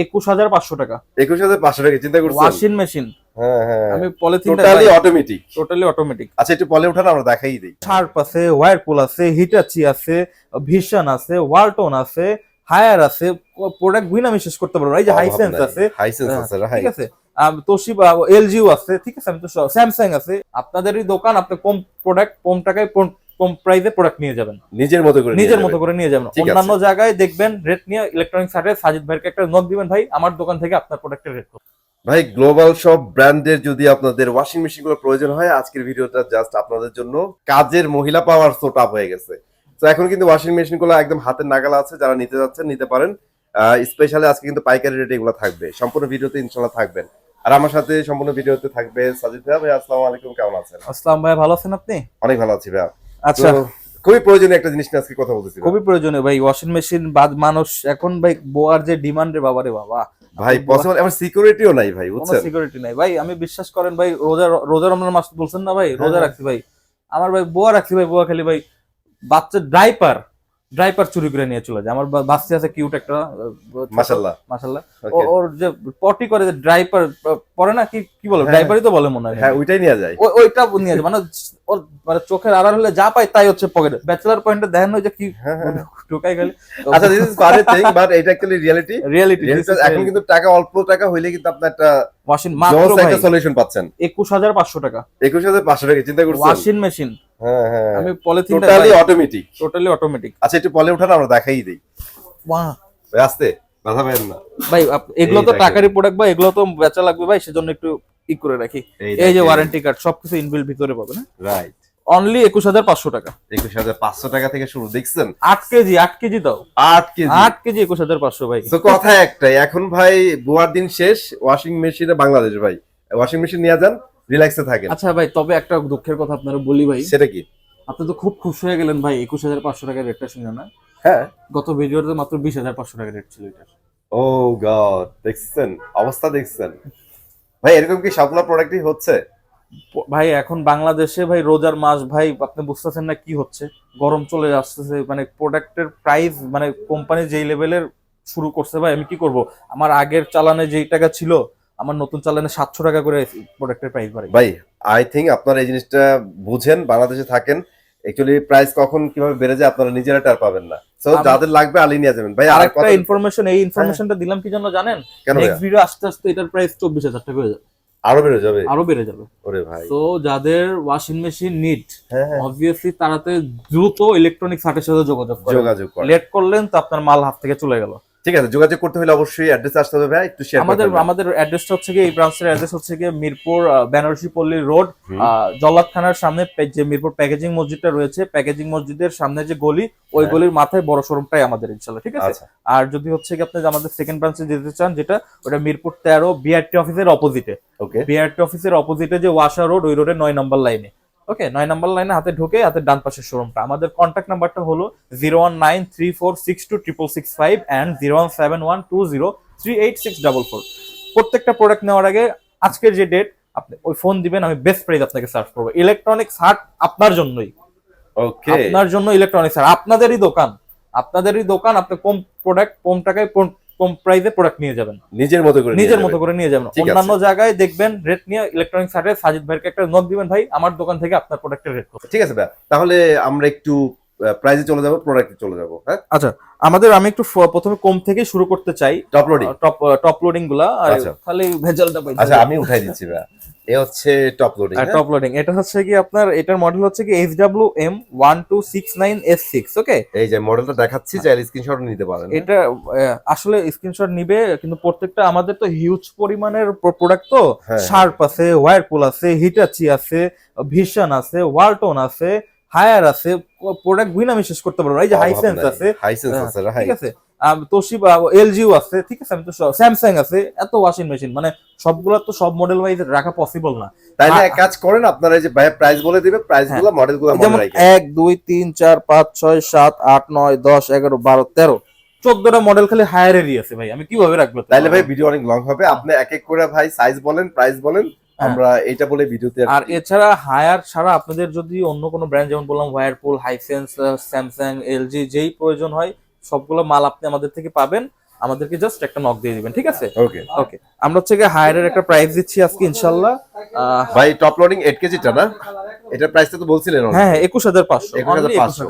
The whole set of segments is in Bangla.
21,500 টাকা। 21,500 টাকা চিন্তা করছেন? Washing machine. হ্যাঁ হ্যাঁ, আমি পলিথিনটা টোটালি অটোমেটিক। Totally automatic. আচ্ছা একটু পলে ওঠান আমরা দেখাই দিই। শার্প আছে, ওয়ারপুল আছে, হিটাচি আছে, ভিশন আছে, ওয়ালটন আছে, হায়ার আছে, প্রোডাক্ট গুলো আমি শেষ করতে পারবো না। এই যে হাইসেন্স আছে, হাইসেন্স আছে ঠিক রাইট। আছে, তোশিবা, এলজিও আছে, ঠিক আছে, আমি তো স্যামসাং আছে। আপনাদেরই দোকান, আপনি কম প্রোডাক্ট কম টাকায় কম প্রাইসে প্রোডাক্ট নিয়ে যাবেন, নিজের মতো করে নিয়ে যাবেন। অন্যান্য জায়গায় দেখবেন রেট নিয়ে, ইলেকট্রনিক্স হাটে সাজিদ ভাইকে একটা নক দিবেন, ভাই আমার দোকান থেকে আপনার প্রোডাক্টের রেট। ভাই গ্লোবাল সব ব্র্যান্ডের যদি আপনাদের ওয়াশিং মেশিন গুলো প্রয়োজন হয়, আজকের ভিডিওটা জাস্ট আপনাদের জন্য। কাজের মহিলা পাওয়ার সো টাপ হয়ে গেছে, তো এখন কিন্তু ওয়াশিং মেশিন গুলো একদম হাতের নাগালে আছে, যারা নিতে যাচ্ছেন নিতে পারেন। স্পেশালি আজকে কিন্তু পাইকারি রেটে এগুলো থাকবে, সম্পূর্ণ ভিডিওতে ইনশাআল্লাহ থাকবেন। আর আমার সাথে সম্পূর্ণ ভিডিওতে থাকবে সাজিদ ভাই। ভাই আসসালামু আলাইকুম, কেমন আছেন? আসসালাম ভাই, ভালো আছেন আপনি? অনেক ভালো আছি ভাই। আচ্ছা, খুবই প্রয়োজনীয় একটা জিনিস নিয়ে আজকে কথা বলতেছি। খুবই প্রয়োজনীয় ভাই ওয়াশিং মেশিন। বাদ মানুষ এখন ভাই বোয়ার যে ডিমান্ড রে বাবা রে বাবা, ভাই পসিবল, আমার সিকিউরিটিও নাই ভাই, কোনো বুঝছেন? সিকিউরিটি নাই ভাই। আমি বিশ্বাস করেন ভাই, রোজা রমজান মাস বলছেন না ভাই, রোজা রাখছি ভাই, আমার ভাই বোয়া রাখছি ভাই, বোয়া খালি ভাই বাচ্চা ড্রাইপার চুরি করে নিয়ে চলে যায়। আমার বাচ্চা আছে কিউট একটা, মাশাআল্লাহ মাশাআল্লাহ। ওর যে পটি করে, যে ড্রাইপার পরে না, কি বলে, ড্রাইপারই তো বলে মনে হয়। হ্যাঁ ওইটাই নিয়ে যায়, ওইটা নিয়ে যায়, মানে ওর মানে চোখের আড়াল হলে যা পায় তাই হচ্ছে পকেটে। ব্যাচেলার পয়েন্টে দেখেন ওই যে কি ঢোকাই গেলে। আচ্ছা this is funny thing, but এটা অ্যাকচুয়ালি রিয়েলিটি। এখন কিন্তু টাকা অল্প টাকা হইলে কিন্তু আপনি একটা ওয়াশিং মাত্র ভাই একটা সলিউশন পাচ্ছেন। 21,500 টাকা 21,500 টাকা চিন্তা করছেন? Washing machine. হ্যাঁ হ্যাঁ, আমি পলিথিনটা টোটালি অটোমেটিক। আচ্ছা একটু পলে ওঠান আমরা দেখাই দিই। বাহ ভাই আস্তে, বাধা পাবেন না ভাই, এগুলো তো টাকারই প্রোডাক্ট ভাই, এগুলো তো বেচা লাগবে ভাই, সেজন্য একটু ই করে রাখি। এই যে ওয়ারেন্টি কার্ড সবকিছু ইনবিল্ট ভিতরে পাবেন, রাইট। অনলি 21,500 টাকা। 21,500 টাকা থেকে শুরু, দেখছেন? 8 কেজি দাও, 8 কেজি 21,500 ভাই। তো কথা একটাই, এখন ভাই বুয়ার দিন শেষ, ওয়াশিং মেশিনে বাংলাদেশ ভাই, ওয়াশিং মেশিন নিয়ে যান, রিল্যাক্সে থাকেন। আচ্ছা ভাই, তবে একটা দুঃখের কথা আপনারা বলি ভাই। সেটা কি? আপনি তো খুব খুশি হয়ে গেলেন ভাই 21,500 টাকার রেটটা শুনে না? হ্যাঁ, গত ভিডিওতে মাত্র 20,500 টাকা রেট ছিল এটার। ও গড, দেখছেন অবস্থা, দেখছেন ভাই? এরকম কি সবগুলো প্রোডাক্টই হচ্ছে ভাই? এখন বাংলাদেশে ভাই রোজার মাস ভাই, আপনি বুঝতেছেন না কি হচ্ছে, গরম চলে আসতেছে, মানে প্রোডাক্টের প্রাইস, মানে কোম্পানি যেই লেভেলের শুরু করছে ভাই, আমি কি করব? আমার আগের চালানে যেই টাকা ছিল, আমার নতুন চালানে 700 টাকা করে প্রোডাক্টের প্রাইস বাড়ে ভাই। আই থিঙ্ক আপনারা এই জিনিসটা বুঝেন, বাংলাদেশে থাকেন, অ্যাকচুয়ালি প্রাইস কখন কিভাবে বেড়ে যায় আপনারা নিজেরা টার পাবেন না। সো যাদের লাগবে আলি নিয়ে যাবেন ভাই। আরেকটা ইনফরমেশন, এই ইনফরমেশনটা দিলাম কি জন্য জানেন? নেক্সট ভিডিও আস্তে আস্তে এটার প্রাইস 24,000 টাকা হয়ে যাবে, আরো বেড়ে যাবে। ওরে ভাই, তো যাদের ওয়াশিং মেশিন নিড, হ্যাঁ হ্যাঁ, অবভিয়াসলি তারাতে দ্রুত ইলেকট্রনিক্স হাটের সাথে যোগাযোগ করেন। লেট করলেন তো আপনার মাল হাত থেকে চলে গেল। ঠিক আছে, যোগাযোগ করতে হলে অবশ্যই অ্যাড্রেস আসতে হবে ভাই, একটু শেয়ার করতে হবে। আমাদের অ্যাড্রেসটা হচ্ছে কি, এই ব্রাঞ্চের অ্যাড্রেস হচ্ছে কি মিরপুর বেনারসি পল্লী রোড, জল্লাদখানার সামনে যে মিরপুর প্যাকেজিং মসজিদটা রয়েছে, প্যাকেজিং মসজিদের সামনে যে গলি, ওই গলির মাথায় বড় শোরুমটাই আমাদের, ইনশাআল্লাহ। ঠিক আছে? আর যদি হচ্ছে কি আপনি আমাদের সেকেন্ড ব্রাঞ্চে যেতে চান, যেটা ওটা মিরপুর 13 বিআরটি অফিসের অপোজিটে, বিআরটি অফিসের অপোজিটে যে ওয়াশা রোড, ওই রোডের 9 নম্বর লাইনে। ওকে, 9 নম্বর লাইনে হাতে ঢুকে হাতের ডান পাশের শোরুমটা। আমাদের কন্ট্যাক্ট নাম্বারটা হলো 01934626665 and 01712038644। প্রত্যেকটা প্রোডাক্ট নেওয়ার আগে আজকের যে ডেট, আপনি ওই ফোন দিবেন, আমি বেস্ট প্রাইস আপনাকে সার্চ করবো। ইলেকট্রনিক্স হাট আপনার জন্যই, ওকে, আপনার জন্য ইলেকট্রনিক্স হাট, আপনাদেরই দোকান। আপনি কম প্রোডাক্ট কম টাকায় কম প্রাইসে প্রোডাক্ট নিয়ে যাবেন, নিজের মতো করে নিয়ে যাবেন। অন্যান্য জায়গায় দেখবেন রেট নিয়ে, ইলেকট্রনিক্স হাটে সাজিদ ভাইকে একটা নক দিবেন, ভাই আমার দোকান থেকে আপনার প্রোডাক্টের রেট কত। ঠিক আছে ভাই, তাহলে আমরা একটু প্রাইসে চলে যাব, প্রোডাক্টে চলে যাব। হ্যাঁ আচ্ছা, আমি একটু প্রথমে কম থেকে শুরু করতে চাই, টপ লোডিং গুলা, খালি ভেজালটা পাই। আচ্ছা আমি উঠাই দিচ্ছি ভাই, এই হচ্ছে টপ লোডিং। এটা হচ্ছে কি আপনার, এটার মডেল হচ্ছে কি HWM1269S6। ওকে, এই যে মডেলটা দেখাচ্ছি, চাইলে স্ক্রিনশট নিতে পারেন। এটা আসলে স্ক্রিনশট নিবে, কিন্তু প্রত্যেকটা আমাদের তো হিউজ পরিমাণের প্রোডাক্ট, তো শার্প আছে, ওয়ারপুল আছে, হিটাচি আছে, ভিশন আছে, ওয়ালটন আছে, হায়ার আছে, প্রোডাক্ট গুলো আমি শেষ করতে পারবো। এই যে হাইসেন্স আছে, ঠিক আছে, তোশিবা, এলজিও আছে, ঠিক আছে, আমি তো স্যামসাং আছে। এত ওয়াশিং মেশিন, মানে সবগুলা তো সব মডেল ওয়াইজ রাখা পসিবল না। তাইলে এক কাজ করেন, আপনারা এই যে ভাই প্রাইস বলে দিবে, প্রাইসগুলো মডেলগুলো মনে রাখেন। 1 2 3 4 5 6 7 8 9 10 11 12 13 14টা মডেল খালি হায়ারেরই আছে ভাই, আমি কিভাবে রাখবো? তাইলে ভাই ভিডিও অনেক লং হবে, আপনি এক এক করে ভাই সাইজ বলেন, প্রাইস বলেন, আমরা এইটা বলে ভিডিওতে। আর এছাড়া হায়ার ছাড়া আপনাদের যদি অন্য কোনো ব্র্যান্ড, যেমন বললাম ওয়ারপুল, হাইসেন্স, স্যামসাং, এলজি, যেই প্রয়োজন হয় সবগুলো মাল আপনি আমাদের থেকে পাবেন। আমাদেরকে জাস্ট একটা নক দিয়ে দিবেন, ঠিক আছে? ওকে ওকে, আমরা হচ্ছে গিয়ে হায়ারের একটা প্রাইস দিচ্ছি আজকে ইনশাল্লাহ। ভাই টপ লোডিং 8 কেজিটা না, এটার প্রাইসটা তো বলছিলেন already। হ্যাঁ 21,500, 21,500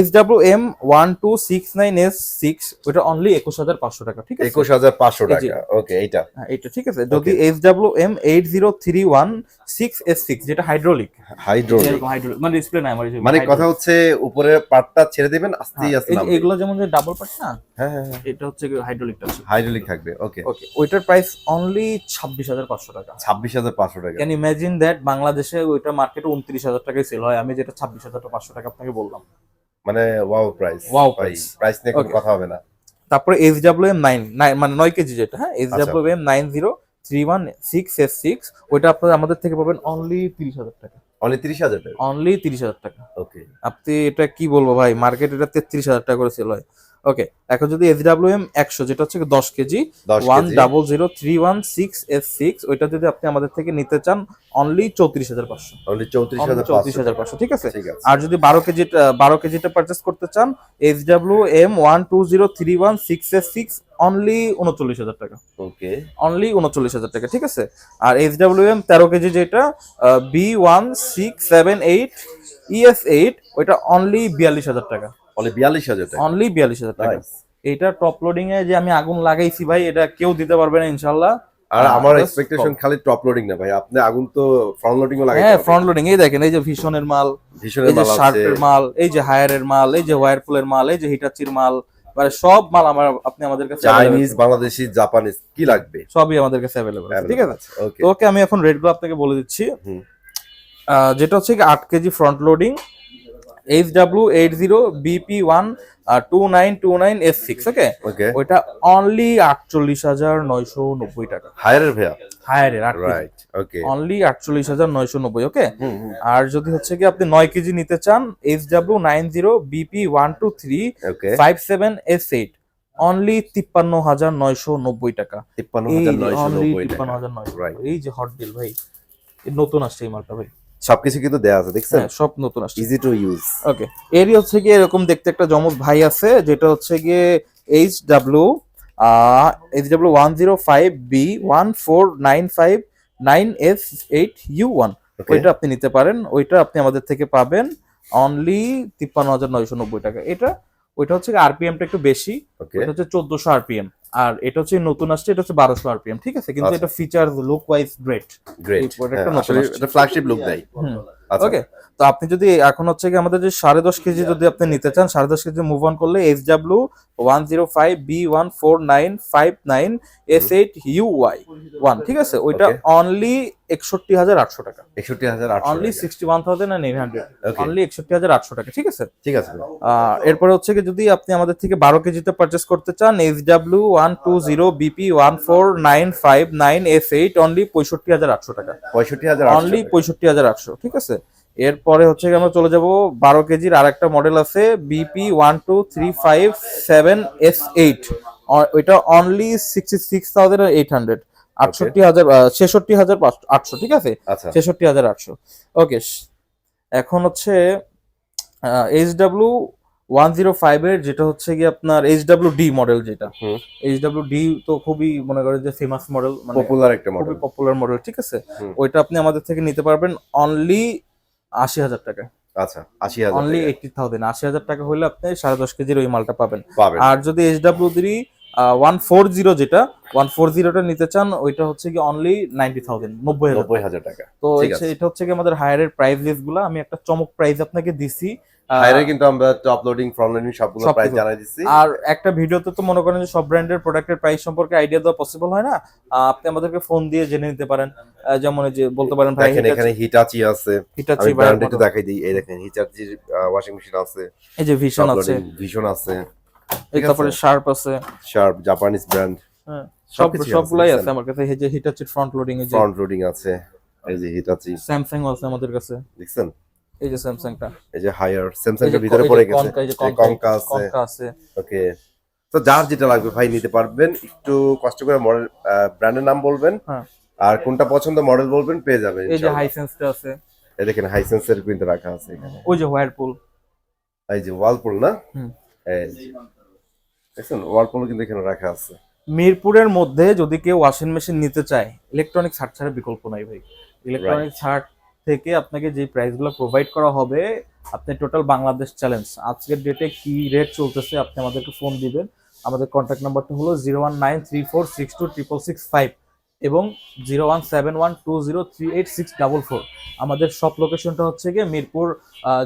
HWM 1269S6 ওটা অনলি 21,500 টাকা, ঠিক আছে? 21,500 এই যে। টাকা। ওকে এইটা হ্যাঁ এটা ঠিক আছে। যদি HWM 80316S6 যেটা হাইড্রোলিক, হাইড্রোলিক, এরকম হাইড্রোলিক মানে ডিসপ্লে নাই আমার, মানে কথা হচ্ছে উপরের পার্টটা ছেড়ে দিবেন আস্তে আস্তে নামবে। এগুলো যেমন যে ডাবল পার্ট না, হ্যাঁ হ্যাঁ হ্যাঁ, এটা হচ্ছে হাইড্রোলিকটা আছে। হাইড্রোলিক থাকবে। ওকে ওকে, ওইটার প্রাইস অনলি 26,500 টাকা। 26,500 টাকা। ক্যান ইমাজিন দ্যাট, বাংলাদেশে ওইটা মার্কেটে 29,000 টাকায় সেল হয়, আমি যেটা 26,500 টাকা আপনাকে বললাম। মানে ওয়াও প্রাইস, Wow ভাই price। প্রাইস নিয়ে কোনো Okay। কথা হবে না। তারপরে HWM 9 মানে 9 কেজি যেটা, হ্যাঁ HWM 903116S6 ওইটা আপনারা আমাদের থেকে পাবেন অনলি 30,000 টাকা। অনলি 30,000 টাকা। অনলি 30,000 টাকা। ওকে আপনি এটা কি বলবো ভাই, মার্কেট এটা 33,000 টাকা করে সেল হয়। ওকে, এখন যদি HWM 100 যেটা হচ্ছে 10 কেজি 10 কেজি 100316S6 ওইটা যদি আপনি আমাদের থেকে নিতে চান অনলি 34,500। অনলি 34,500। 34,500, ঠিক আছে? ঠিক আছে। আর যদি 12 কেজিটা পারচেস করতে চান HWM 120316S6 অনলি 39,000 টাকা। ওকে অনলি 39,000 টাকা, ঠিক আছে? আর HWM 13 কেজি যেটা B1678ES8 ওইটা অনলি 42,000 টাকা। অনলি 42,000 টাকা। অনলি 42,000 টাকা। Nice। এটা টপ লোডিং এ যে আমি আগুন লাগাইছি ভাই, এটা কেউ দিতে পারবে না ইনশাআল্লাহ। আর আমার just এক্সপেকটেশন top। খালি টপ লোডিং না ভাই, আপনি আগুন তো ফ্রন্ট লোডিংও লাগাইতে হ্যাঁ হবে। ফ্রন্ট লোডিং, এই দেখেন এই যে ভীষণের মাল, ভীষণের এই যে মাল আছে, শার্পের মাল, এই যে হায়ারের মাল, এই যে ওয়্যারপুলের মাল, এই যে হিটাচির মাল, মানে সব মাল আপনি আমাদের কাছে চাইনিজ, বাংলাদেশি, জাপানিজ কি লাগবে সবই আমাদের কাছে অ্যাভেলেবল আছে, ঠিক আছে? ওকে তো ওকে, আমি এখন রেটগুলো আপনাকে বলে দিচ্ছি। হুম। যেটা হচ্ছে 8 KG front loading HW80BP1 2929S6, ওকে? ওকে ওইটা অনলি 48,990 টাকা। হায়ারের ভাইয়া, হায়ারের 8 কেজি রাইট। ওকে অনলি 48,990, ওকে? হুম হুম আর যদি হচ্ছে কি আপনি 9 কেজি নিতে চান HW90BP123 ওকে 57S8 অনলি 53,990 টাকা। এই অনলি 53,990 টাকা। 53,990। রাইট। এই যে হট ডিল ভাই, এই নতুন আসছে এই মালটা ভাই। সবকিছু কিন্তু দেয়া আছে, দেখছেন? হ্যাঁ সব নতুন আসছে। Easy to use. ওকে, এরই হচ্ছে গিয়ে এরকম দেখতে একটা জমজ ভাই আছে, যেটা হচ্ছে গিয়ে HW105B14959S8U1 ওকে ওইটা আপনি নিতে পারেন। ওইটা আপনি আমাদের থেকে পাবেন অনলি 53,990 টাকা। ওইটা হচ্ছে আরপিএমটা একটু বেশি, ওকে এটা হচ্ছে 1400 আরপিএম। আর এটা হচ্ছে নতুন আসছে, এটা হচ্ছে 1200 আরপিএম, ঠিক আছে? কিন্তু আচ্ছা। এটা feature look wise great. Great. এই প্রোডাক্টটা নতুন আসলে আসছে। এটা ফ্ল্যাগশিপ লুক দেয়। আচ্ছা ওকে, তো আপনি যদি এখন হচ্ছে কি আমাদের যে 10.5 কেজি যদি আপনি নিতে চান, 10.5 কেজি মুভ অন করলে HW105B1499S8UY1, ঠিক আছে? ওইটা Okay. অনলি 61,800 টাকা। 61,800 অনলি টাকা। 61,900, Okay. অনলি 61,800 টাকা, ঠিক আছে? ঠিক আছে ভাই। এরপরে হচ্ছে কি যদি আপনি আমাদের থেকে 12 কেজিতে পারচেস করতে চান HW120BP14959S8 অনলি 65,800 টাকা। 65,800 অনলি 65,800, ঠিক আছে? এরপরে হচ্ছে আমরা চলে যাব 12 কেজির আরেকটা মডেল আছে BP12357S8 ওইটা অনলি 66,800, 66,800, ঠিক আছে? আচ্ছা 66,800, ওকে। এখন হচ্ছে HW105 এর যেটা হচ্ছে কি আপনার HWD মডেল, যেটা হুম HWD তো খুবই মনে করেন যে ফেমাস মডেল, মানে পপুলার একটা মডেল। খুবই পপুলার মডেল, ঠিক আছে? হুম। ওইটা আপনি আমাদের থেকে নিতে পারবেন অনলি 80,000 টাকা। আচ্ছা 80,000 অনলি টাকা 80,000, 80,000 টাকা হলে আপনি 10.5 কেজির ওই মালটা পাবেন। পাবেন। আর যদি HW3 140 যেটা 140টা নিতে চান, ওইটা হচ্ছে কি অনলি 90,000, 90,000। 90,000 টাকা। তো ঠিক আছে। এটা হচ্ছে কি আমাদের হায়ারের প্রাইস লিস্ট গুলা, আমি একটা চমক প্রাইস আপনাকে দিছি। হায়ারে কিন্তু আমরা টপ লোডিং, ফ্রন্ট লোডিং সবগুলো সবকিছু। প্রাইস জানাই দিচ্ছি। আর একটা ভিডিওতে তো মনে করেন যে সব ব্র্যান্ডের প্রোডাক্টের প্রাইস সম্পর্কে আইডিয়া দেওয়া পসিবল হয় না। আপনি আমাদেরকে ফোন দিয়ে জেনে নিতে পারেন। যেমন এই যে বলতে পারেন ভাই দেখেন এখানে হিটাচি আছে, হিটাচি, আমি ব্র্যান্ড একটু দেখাই দিই। এই দেখেন হিটাচির ওয়াশিং মেশিন আছে, এই যে ভিশন আছে, ভিশন আছে, এই তারপরে শার্প আছে, শার্প জাপানিজ ব্র্যান্ড, হ্যাঁ সবকিছুই আছে, সবগুলাই বুঝছেন? আছে আমার কাছে। এই যে হিটাচির ফ্রন্ট লোডিং, এই যে ফ্রন্ট লোডিং আছে, এই যে হিটাচি স্যামসাং আছে আমাদের কাছে, দেখছেন? এই যে স্যামসাংটা, এই যে হায়ার স্যামসাং এই যে এর ভিতরে পড়ে গেছে, কনকা, এই যে কনকা আছে। কনকা আছে। ওকে, তো যার যেটা লাগবে ভাই নিতে পারবেন। একটু কষ্ট করে মডেল ব্র্যান্ডের নাম বলবেন, হ্যাঁ আর কোনটা পছন্দ মডেল বলবেন, পেয়ে যাবেন এই যে ইনশাআল্লাহ। হাইসেন্সটা আছে, এই দেখেন হাইসেন্স এর কিন্তু রাখা আছে এখানে। ওই যে ওয়্যারপুল, এই যে ওয়ালপুল না, হুম। এই যে। দেখছেন ওয়ালপলও কিন্তু এখানে রাখা আছে। মিরপুরের মধ্যে যদি কেউ ওয়াশিং মেশিন নিতে চায়, ইলেকট্রনিক ছাড় ছাড়া বিকল্প নাই ভাই। ইলেকট্রনিক ছাড় থেকে আপনাকে যে প্রাইসগুলো প্রোভাইড করা হবে, আপনি টোটাল বাংলাদেশ চ্যালেঞ্জ। আজকের ডেটে কি রেট চলতেছে আপনি আমাদেরকে ফোন দিবেন। আমাদের কন্ট্যাক্ট নাম্বারটা হলো 01934626665 এবং 01712038644। আমাদের শপ লোকেশনটা হচ্ছে গিয়ে মিরপুর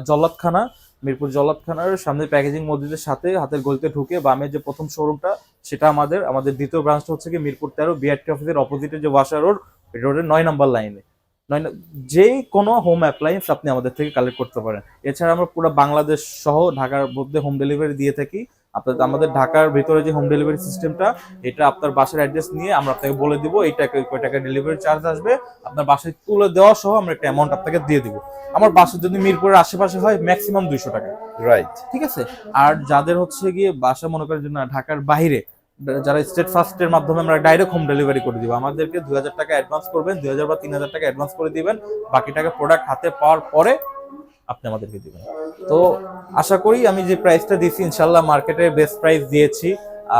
জল্লাদখানা। মিরপুর জল্লাদখানার সামনে প্যাকেজিং মসজিদের সাথে হাতের গলিতে ঢুকে বামে যে প্রথম শোরুমটা, সেটা আমাদের দ্বিতীয় ব্রাঞ্চটা হচ্ছে কি মিরপুর 13 বিআরটি অফিসের অপোজিটে যে ওয়াশা রোড, রোডের 9 নম্বর লাইনে। যে কোনো হোম অ্যাপ্লায়েন্স আপনি আমাদের থেকে কালেক্ট করতে পারেন। এছাড়া আমরা পুরো বাংলাদেশ সহ ঢাকার মধ্যে হোম ডেলিভারি দিয়ে থাকি। আমাদের ঢাকার ভিতরে যে হোম ডেলিভারি সিস্টেমটা, এটা আপনার বাসার অ্যাড্রেস নিয়ে আমরা আপনাকে বলে দিব এই টাকা কয় টাকা ডেলিভারি চার্জ আসবে, আপনার বাসায় তুলে দেওয়া সহ আমরা একটা অ্যামাউন্ট আপনাকে দিয়ে দিব। আমার বাসা যদি মিরপুরের আশেপাশে হয় ম্যাক্সিমাম 200 টাকা। রাইট। ঠিক আছে। আর যাদের হচ্ছে গিয়ে বাসা মনে করেন যে না ঢাকার বাইরে, যারা স্টেট ফার্স্টের মাধ্যমে আমরা ডাইরেক্ট হোম ডেলিভারি করে দিব। আমাদেরকে 2000 টাকা অ্যাডভান্স করবেন, 2000 বা 3000 টাকা অ্যাডভান্স করে দিবেন, বাকি টাকা প্রোডাক্ট হাতে পাওয়ার পরে আপনি আমাদেরকে দিবেন। তো আশা করি আমি যে প্রাইসটা দিয়েছি ইনশাল্লাহ মার্কেটে বেস্ট প্রাইস দিয়েছি।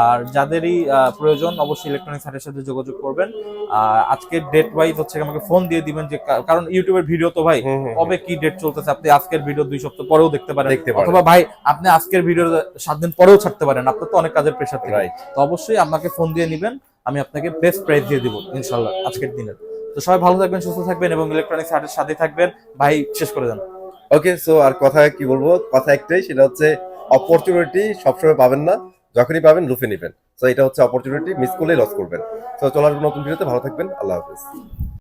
আর যাদেরই প্রয়োজন অবশ্যই ইলেকট্রনিক্স হাটের সাথে যোগাযোগ করবেন। আজকের ডেট ওয়াইজ হচ্ছে আমাকে ফোন দিয়ে দিবেন, যে কারণ ইউটিউবের ভিডিও তো ভাই কবে কি ডেট চলতেছে, আপনি আজকের ভিডিও 2 সপ্তাহ পরেও দেখতে পারেন, অথবা ভাই আপনি আজকের ভিডিও 7 দিন পরেও ছাড়তে পারেন, আপনার তো অনেক কাজের প্রেশার থাকে। তো অবশ্যই আমাকে ফোন দিয়ে নিবেন, আমি আপনাকে বেস্ট প্রাইস দিয়ে দিব ইনশাল্লাহ আজকের দিনের। তো সবাই ভালো থাকবেন, সুস্থ থাকবেন এবং ইলেকট্রনিক্স হাটের সাথে থাকবেন। ভাই শেষ করে দেন। ওকে, সো আর কথা কি বলবো, কথা একটাই, সেটা হচ্ছে অপরচুনিটি সবসময় পাবেন না, যখনই পাবেন লুফে নেবেন। তো এটা হচ্ছে অপরচুনিটি, মিস করলেই লস করবেন। তো চলার নতুন ভিডিওতে ভালো থাকবেন, আল্লাহ হাফেজ।